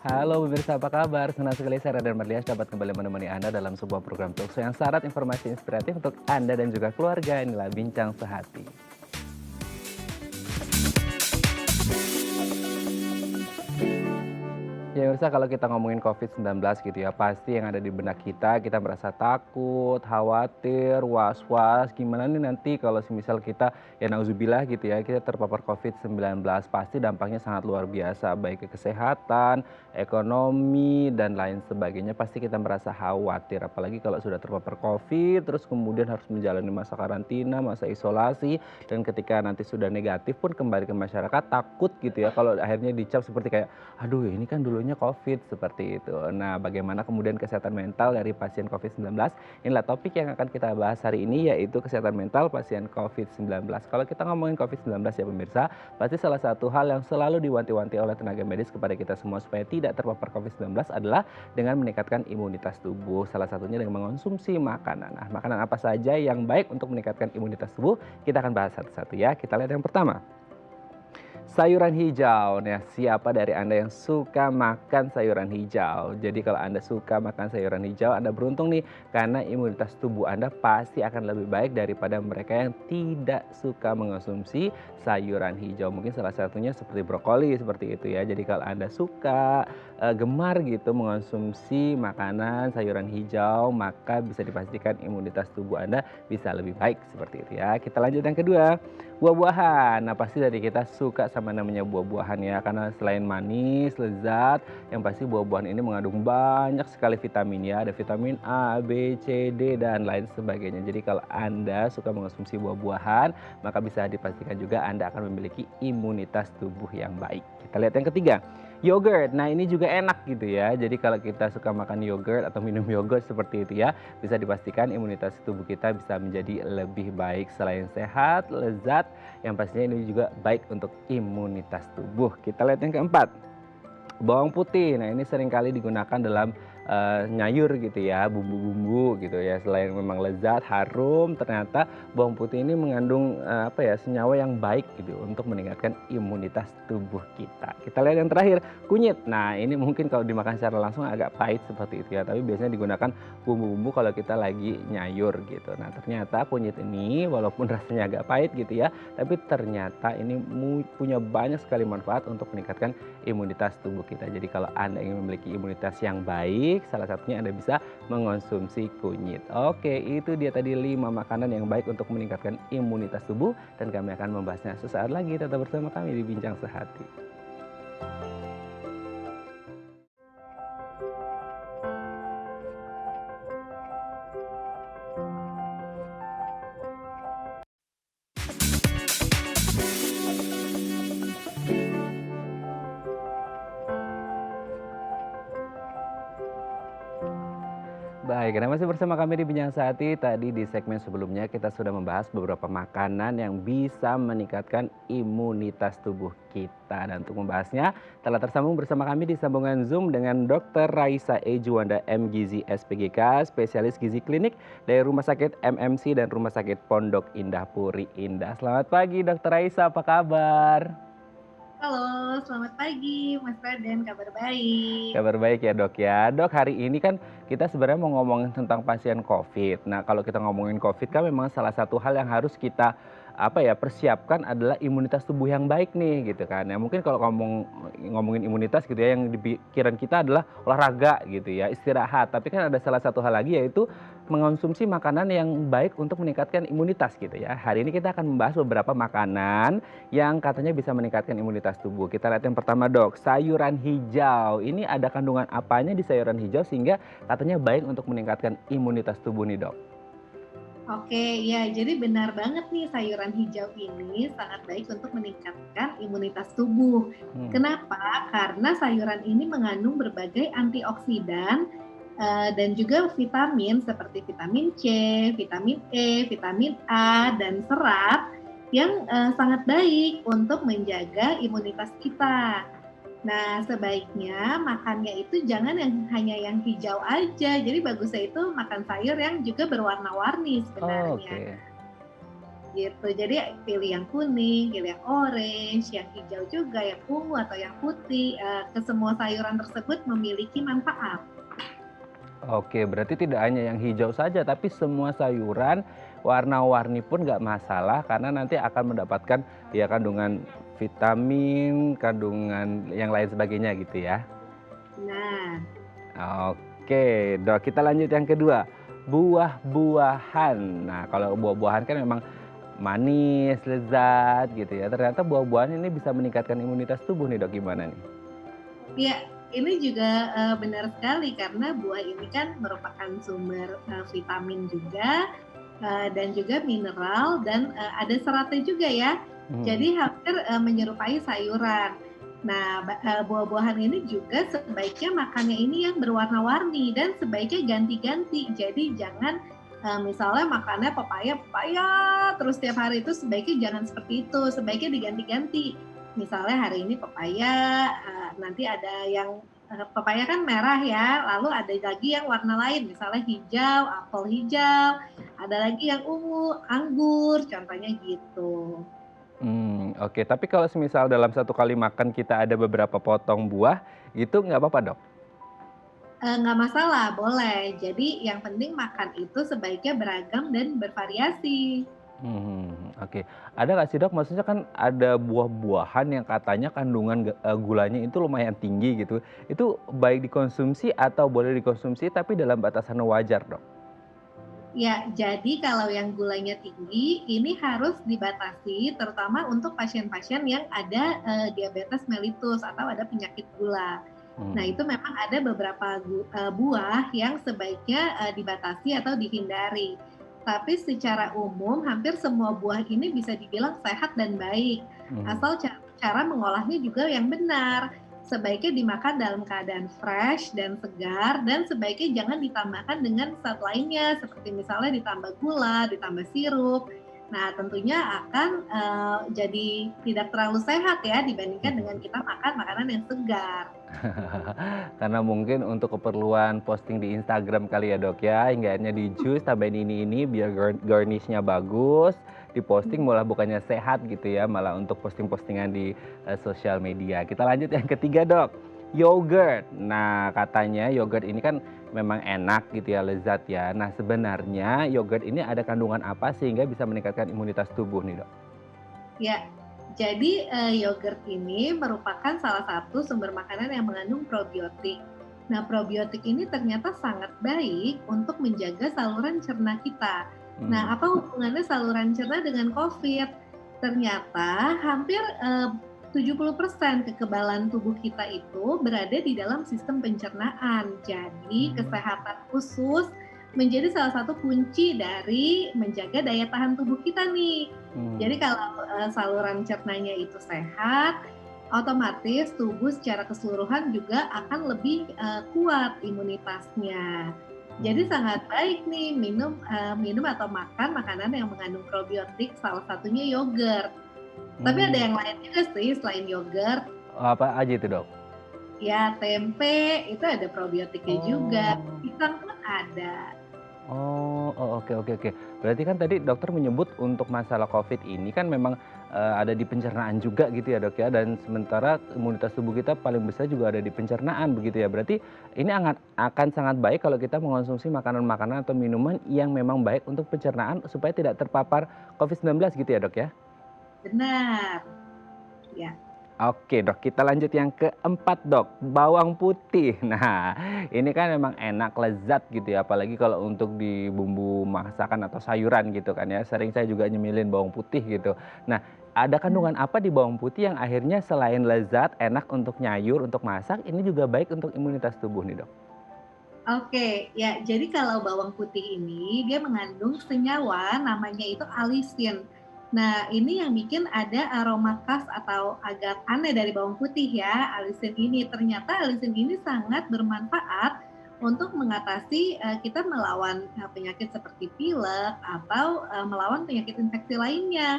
Halo pemirsa, apa kabar? Senang sekali saya Raden Marlias dapat kembali menemani Anda dalam sebuah program talkshow yang syarat informasi inspiratif untuk Anda dan juga keluarga. Inilah Bincang Sehati. Ya pemirsa, kalau kita ngomongin COVID-19 gitu ya, pasti yang ada di benak kita merasa takut, khawatir, was-was, gimana nih nanti kalau semisal kita, ya nauzubillah gitu ya, kita terpapar COVID-19, pasti dampaknya sangat luar biasa, baik ke kesehatan, ekonomi, dan lain sebagainya, pasti kita merasa khawatir, apalagi kalau sudah terpapar COVID, terus kemudian harus menjalani masa karantina, masa isolasi, dan ketika nanti sudah negatif pun kembali ke masyarakat, takut gitu ya, kalau akhirnya dicap seperti kayak, aduh ini kan dulunya COVID seperti itu. Nah, bagaimana kemudian kesehatan mental dari pasien COVID-19? Inilah topik yang akan kita bahas hari ini, yaitu kesehatan mental pasien COVID-19. Kalau kita ngomongin COVID-19 ya pemirsa, pasti salah satu hal yang selalu diwanti-wanti oleh tenaga medis kepada kita semua supaya tidak terpapar COVID-19 adalah dengan meningkatkan imunitas tubuh. Salah satunya dengan mengonsumsi makanan. Nah, makanan apa saja yang baik untuk meningkatkan imunitas tubuh? Kita akan bahas satu-satu ya. Kita lihat yang pertama. Sayuran hijau. Nah, siapa dari Anda yang suka makan sayuran hijau? Jadi kalau Anda suka makan sayuran hijau, Anda beruntung nih karena imunitas tubuh Anda pasti akan lebih baik daripada mereka yang tidak suka mengonsumsi sayuran hijau. Mungkin salah satunya seperti brokoli seperti itu ya. Jadi kalau Anda suka gemar gitu mengonsumsi makanan sayuran hijau, maka bisa dipastikan imunitas tubuh Anda bisa lebih baik seperti itu ya. Kita lanjut yang kedua. Buah-buahan. Nah, pasti dari kita suka sama namanya buah-buahan ya, karena selain manis, lezat, yang pasti buah-buahan ini mengandung banyak sekali vitamin ya. Ada vitamin A, B, C, D, dan lain sebagainya. Jadi kalau Anda suka mengonsumsi buah-buahan, maka bisa dipastikan juga Anda akan memiliki imunitas tubuh yang baik. Kita lihat yang ketiga. Yogurt. Nah, ini juga enak gitu ya. Jadi kalau kita suka makan yogurt atau minum yogurt seperti itu ya, bisa dipastikan imunitas tubuh kita bisa menjadi lebih baik. Selain sehat, lezat, yang pastinya ini juga baik untuk imunitas tubuh. Kita lihat yang keempat. Bawang putih. Nah, ini seringkali digunakan dalam nyayur gitu ya, bumbu-bumbu gitu ya. Selain memang lezat, harum, ternyata bawang putih ini mengandung senyawa yang baik gitu untuk meningkatkan imunitas tubuh kita. Kita lihat yang terakhir, kunyit. Nah, ini mungkin kalau dimakan secara langsung agak pahit seperti itu ya, tapi biasanya digunakan bumbu-bumbu kalau kita lagi nyayur gitu. Nah, ternyata kunyit ini walaupun rasanya agak pahit gitu ya, tapi ternyata ini punya banyak sekali manfaat untuk meningkatkan imunitas tubuh kita. Jadi kalau Anda ingin memiliki imunitas yang baik, salah satunya Anda bisa mengonsumsi kunyit. Oke, itu dia tadi 5 makanan yang baik untuk meningkatkan imunitas tubuh, dan kami akan membahasnya sesaat lagi. Tetap bersama kami di Bincang Sehati. Baik, Anda masih bersama kami di Bincang Sehati. Tadi di segmen sebelumnya kita sudah membahas beberapa makanan yang bisa meningkatkan imunitas tubuh kita. Dan untuk membahasnya telah tersambung bersama kami di sambungan Zoom dengan Dr. Raisa E. Juwanda MGizi SPGK, spesialis gizi klinik dari Rumah Sakit MMC dan Rumah Sakit Pondok Indah Puri Indah. Selamat pagi Dr. Raisa, apa kabar? Halo, selamat pagi Mas Raden, kabar baik. Kabar baik ya dok ya. Dok, hari ini kan kita sebenarnya mau ngomongin tentang pasien COVID. Nah, kalau kita ngomongin COVID kan memang salah satu hal yang harus kita persiapkan adalah imunitas tubuh yang baik nih gitu kan. Ya mungkin kalau ngomongin imunitas gitu ya, yang di pikiran kita adalah olahraga gitu ya, istirahat. Tapi kan ada salah satu hal lagi, yaitu mengonsumsi makanan yang baik untuk meningkatkan imunitas gitu ya. Hari ini kita akan membahas beberapa makanan yang katanya bisa meningkatkan imunitas tubuh. Kita lihat yang pertama dok, sayuran hijau. Ini ada kandungan apanya di sayuran hijau sehingga katanya baik untuk meningkatkan imunitas tubuh nih dok? Oke, ya jadi benar banget nih sayuran hijau ini sangat baik untuk meningkatkan imunitas tubuh. Hmm. Kenapa? Karena sayuran ini mengandung berbagai antioksidan dan juga vitamin seperti vitamin C, vitamin E, vitamin A, dan serat yang sangat baik untuk menjaga imunitas kita. Nah, sebaiknya makannya itu jangan hanya yang hijau aja. Jadi bagusnya itu makan sayur yang juga berwarna-warni Oh, sebenarnya. oke. gitu. Jadi pilih yang kuning, pilih yang orange, yang hijau juga, yang ungu atau yang putih. Kesemua sayuran tersebut memiliki manfaat. Oke, berarti tidak hanya yang hijau saja, tapi semua sayuran warna-warni pun nggak masalah karena nanti akan mendapatkan ya kandungan vitamin, kandungan yang lain sebagainya gitu ya. Nah, Oke, Dok, kita lanjut yang kedua. Buah-buahan. Nah, kalau buah-buahan kan memang manis, lezat gitu ya. Ternyata buah-buahan ini bisa meningkatkan imunitas tubuh nih, Dok. Gimana nih? ya, ini juga benar sekali karena buah ini kan merupakan sumber vitamin juga dan juga mineral dan ada seratnya juga ya. Hmm. Jadi hampir menyerupai sayuran. Nah, buah-buahan ini juga sebaiknya makannya ini yang berwarna-warni dan sebaiknya ganti-ganti. Jadi jangan misalnya makannya pepaya, pepaya terus tiap hari itu sebaiknya jangan seperti itu. Sebaiknya diganti-ganti. Misalnya hari ini pepaya, nanti ada yang pepaya kan merah ya, lalu ada lagi yang warna lain, misalnya hijau, apel hijau, ada lagi yang ungu, anggur, contohnya gitu. Oke. Tapi kalau semisal dalam satu kali makan kita ada beberapa potong buah, itu nggak apa-apa, Dok? Nggak masalah, boleh. Jadi yang penting makan itu sebaiknya beragam dan bervariasi. Oke. Ada nggak sih, Dok, maksudnya kan ada buah-buahan yang katanya kandungan gulanya itu lumayan tinggi gitu. Itu baik dikonsumsi atau boleh dikonsumsi tapi dalam batasan wajar, Dok? Ya, jadi kalau yang gulanya tinggi, ini harus dibatasi, terutama untuk pasien-pasien yang ada diabetes mellitus atau ada penyakit gula. Nah, Mmm. itu memang ada beberapa buah yang sebaiknya dibatasi atau dihindari. Tapi secara umum, hampir semua buah ini bisa dibilang sehat dan baik, Mhm. asal cara mengolahnya juga yang benar. Sebaiknya dimakan dalam keadaan fresh dan segar dan sebaiknya jangan ditambahkan dengan zat lainnya seperti misalnya ditambah gula, ditambah sirup. Nah, tentunya akan jadi tidak terlalu sehat ya dibandingkan dengan kita makan makanan yang segar. Karena mungkin untuk keperluan posting di Instagram kali ya, Dok, ya, hingga akhirnya di jus tambahin ini biar garnish-nya bagus, diposting malah bukannya sehat gitu ya, malah untuk posting-postingan di sosial media. Kita lanjut yang ketiga, Dok, yogurt. Nah, katanya yogurt ini kan memang enak gitu ya, lezat ya. Nah, sebenarnya yogurt ini ada kandungan apa sehingga bisa meningkatkan imunitas tubuh nih, Dok? Ya, jadi yogurt ini merupakan salah satu sumber makanan yang mengandung probiotik. Nah, probiotik ini ternyata sangat baik untuk menjaga saluran cerna kita. Mmm. Nah, apa hubungannya saluran cerna dengan COVID? Ternyata hampir 70% kekebalan tubuh kita itu berada di dalam sistem pencernaan. Jadi, Mmm. kesehatan khusus menjadi salah satu kunci dari menjaga daya tahan tubuh kita nih. Jadi Mmm. kalau saluran cernanya itu sehat, otomatis tubuh secara keseluruhan juga akan lebih kuat imunitasnya. Jadi Mmm. sangat baik nih minum atau makan makanan yang mengandung probiotik, salah satunya yogurt. Tapi ada Mmm. yang lain juga sih selain yogurt, Apa aja itu, Dok? ya tempe itu ada probiotiknya juga, Oh. pisang pun ada. Oke, oke, oke. Berarti kan tadi dokter menyebut untuk masalah COVID ini kan memang, ada di pencernaan juga gitu ya, Dok, ya, dan sementara imunitas tubuh kita paling besar juga ada di pencernaan begitu ya. Berarti ini akan sangat baik kalau kita mengonsumsi makanan-makanan atau minuman yang memang baik untuk pencernaan supaya tidak terpapar COVID-19 gitu ya, Dok, ya? Benar, ya. Oke, Dok, kita lanjut yang keempat, Dok, bawang putih. Nah, ini kan memang enak, lezat gitu ya, apalagi kalau untuk di bumbu masakan atau sayuran gitu kan ya, sering saya juga nyemilin bawang putih gitu. Nah, ada kandungan apa di bawang putih yang akhirnya selain lezat, enak untuk nyayur, untuk masak, ini juga baik untuk imunitas tubuh nih, Dok? Oke, ya jadi kalau bawang putih ini dia mengandung senyawa namanya itu alisin. Nah, ini yang bikin ada aroma khas atau agak aneh dari bawang putih ya, alisin ini. Ternyata alisin ini sangat bermanfaat untuk mengatasi kita melawan penyakit seperti pilek atau melawan penyakit infeksi lainnya.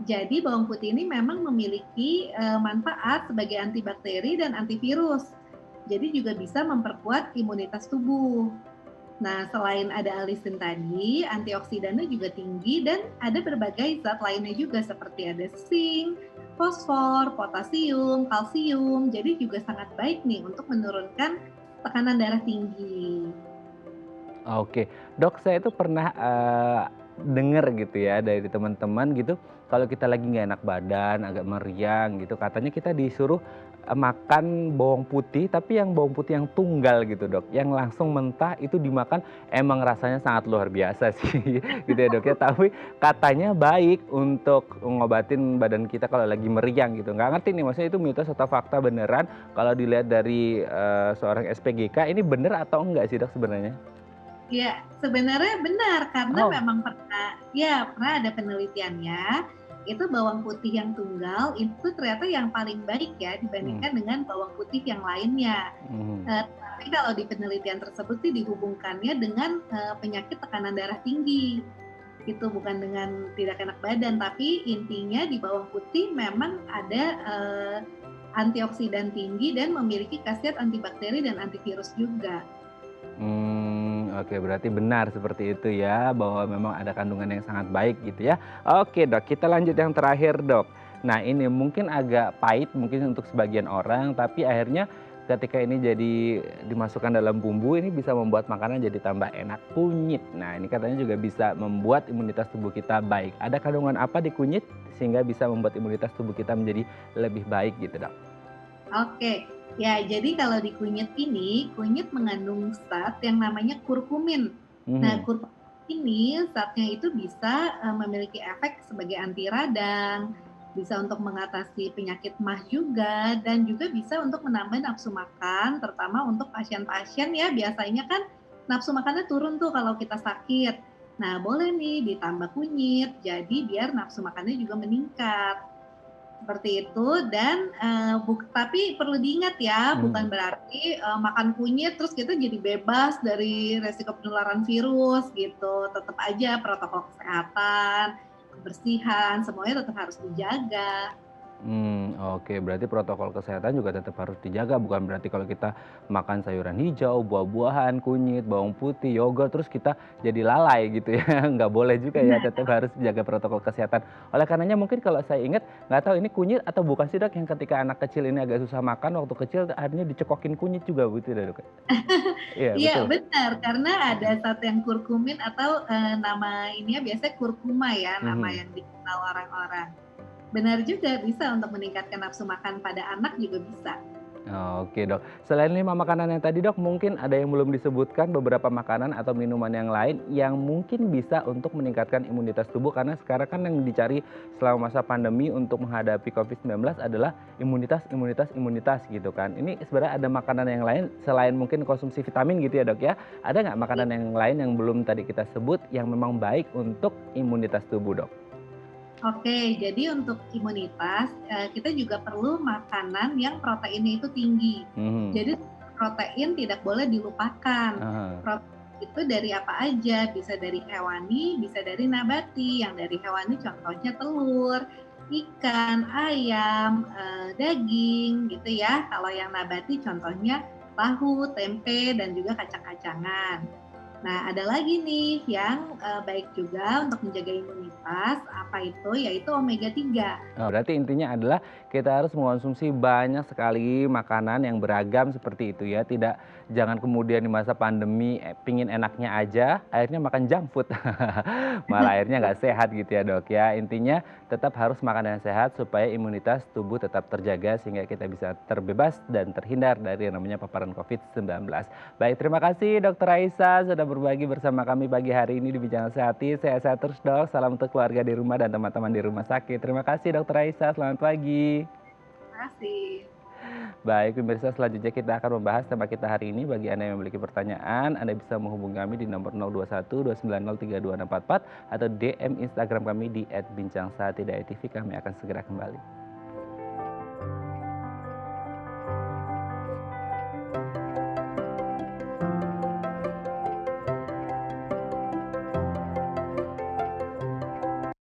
Jadi bawang putih ini memang memiliki manfaat sebagai antibakteri dan antivirus. Jadi juga bisa memperkuat imunitas tubuh. Nah, selain ada alisin tadi, antioksidannya juga tinggi dan ada berbagai zat lainnya juga seperti ada zinc, fosfor, potasium, kalsium. Jadi juga sangat baik nih untuk menurunkan tekanan darah tinggi. Oke, Dok, saya itu pernah, denger gitu ya dari teman-teman gitu, kalau kita lagi nggak enak badan, agak meriang gitu, katanya kita disuruh, makan bawang putih, tapi yang bawang putih yang tunggal gitu, Dok, yang langsung mentah itu dimakan emang rasanya sangat luar biasa sih, gitu ya, Dok, ya. Tapi katanya baik untuk ngobatin badan kita kalau lagi meriang gitu. Nggak ngerti nih maksudnya itu mitos atau fakta beneran kalau dilihat dari, seorang SPGK ini bener atau enggak sih, Dok, sebenarnya? Ya, sebenarnya benar karena Oh, memang pernah ada penelitiannya, itu bawang putih yang tunggal itu ternyata yang paling baik ya mhm, dibandingkan dengan bawang putih yang lainnya. mhm, Tapi kalau di penelitian tersebut sih dihubungkannya dengan, penyakit tekanan darah tinggi, itu bukan dengan tidak enak badan, tapi intinya di bawang putih memang ada, antioksidan tinggi dan memiliki khasiat antibakteri dan antivirus juga. oke, berarti benar seperti itu ya, bahwa memang ada kandungan yang sangat baik gitu ya. Oke, Dok, kita lanjut yang terakhir, Dok. Nah, ini mungkin agak pahit mungkin untuk sebagian orang, tapi akhirnya ketika ini jadi dimasukkan dalam bumbu, ini bisa membuat makanan jadi tambah enak, kunyit. Nah, ini katanya juga bisa membuat imunitas tubuh kita baik. Ada kandungan apa di kunyit sehingga bisa membuat imunitas tubuh kita menjadi lebih baik gitu, Dok? Oke, ya jadi kalau di kunyit ini, kunyit mengandung zat yang namanya kurkumin. Nah, Mhm, kurkumin ini zatnya itu bisa memiliki efek sebagai anti radang, bisa untuk mengatasi penyakit MAH juga, dan juga bisa untuk menambah nafsu makan, terutama untuk pasien-pasien ya biasanya kan nafsu makannya turun tuh kalau kita sakit. Nah, boleh nih ditambah kunyit, jadi biar nafsu makannya juga meningkat. Seperti itu dan, tapi perlu diingat ya, bukan mhm. berarti, makan kunyit terus kita jadi bebas dari resiko penularan virus gitu. Tetap aja protokol kesehatan, kebersihan, semuanya tetap harus dijaga. Oke, berarti protokol kesehatan juga tetap harus dijaga, bukan berarti kalau kita makan sayuran hijau, buah-buahan, kunyit, bawang putih, yogurt, terus kita jadi lalai gitu ya, nggak boleh juga ya, Benar. tetap harus jaga protokol kesehatan. Oleh karenanya mungkin kalau saya ingat, nggak tahu ini kunyit atau bukan sih, Dok, yang ketika anak kecil ini agak susah makan waktu kecil akhirnya dicekokin kunyit juga gitu ya, Dok? Iya, Iya betul? benar, karena ada Mhm, zat yang kurkumin atau, nama ininya biasanya kurkuma ya, nama mhm. yang dikenal orang-orang. Benar juga bisa untuk meningkatkan nafsu makan pada anak juga bisa. Oke, Dok. Selain 5 makanan yang tadi, Dok, mungkin ada yang belum disebutkan beberapa makanan atau minuman yang lain yang mungkin bisa untuk meningkatkan imunitas tubuh karena sekarang kan yang dicari selama masa pandemi untuk menghadapi COVID-19 adalah imunitas imunitas imunitas gitu kan. Ini sebenarnya ada makanan yang lain selain mungkin konsumsi vitamin gitu ya, Dok, ya. Ada nggak makanan yang lain yang belum tadi kita sebut yang memang baik untuk imunitas tubuh, Dok? Oke, jadi untuk imunitas, kita juga perlu makanan yang proteinnya itu tinggi. Mhm. Jadi protein tidak boleh dilupakan. Heeh. Protein itu dari apa aja, bisa dari hewani, bisa dari nabati. Yang dari hewani contohnya telur, ikan, ayam, daging gitu ya. Kalau yang nabati contohnya tahu, tempe, dan juga kacang-kacangan. Nah, ada lagi nih yang, baik juga untuk menjaga imunitas, apa itu? Yaitu omega 3. Oh, berarti intinya adalah kita harus mengonsumsi banyak sekali makanan yang beragam seperti itu ya. Jangan kemudian di masa pandemi pingin enaknya aja, akhirnya makan junk food. Malah akhirnya nggak sehat gitu ya, Dok, ya. Intinya tetap harus makan yang sehat supaya imunitas tubuh tetap terjaga sehingga kita bisa terbebas dan terhindar dari yang namanya paparan COVID-19. Baik, terima kasih Dokter Raisa sudah berbagi bersama kami pagi hari ini di Bincang Sehati. Sehat-sehat terus, Dok. Salam untuk keluarga di rumah dan teman-teman di rumah sakit. Terima kasih Dokter Raisa, selamat pagi. Terima kasih. Baik, pemirsa selanjutnya kita akan membahas tema kita hari ini. Bagi Anda yang memiliki pertanyaan, Anda bisa menghubungi kami di nomor 021 290 32644 atau DM Instagram kami di @bincangsahatidayatv. Kami akan segera kembali.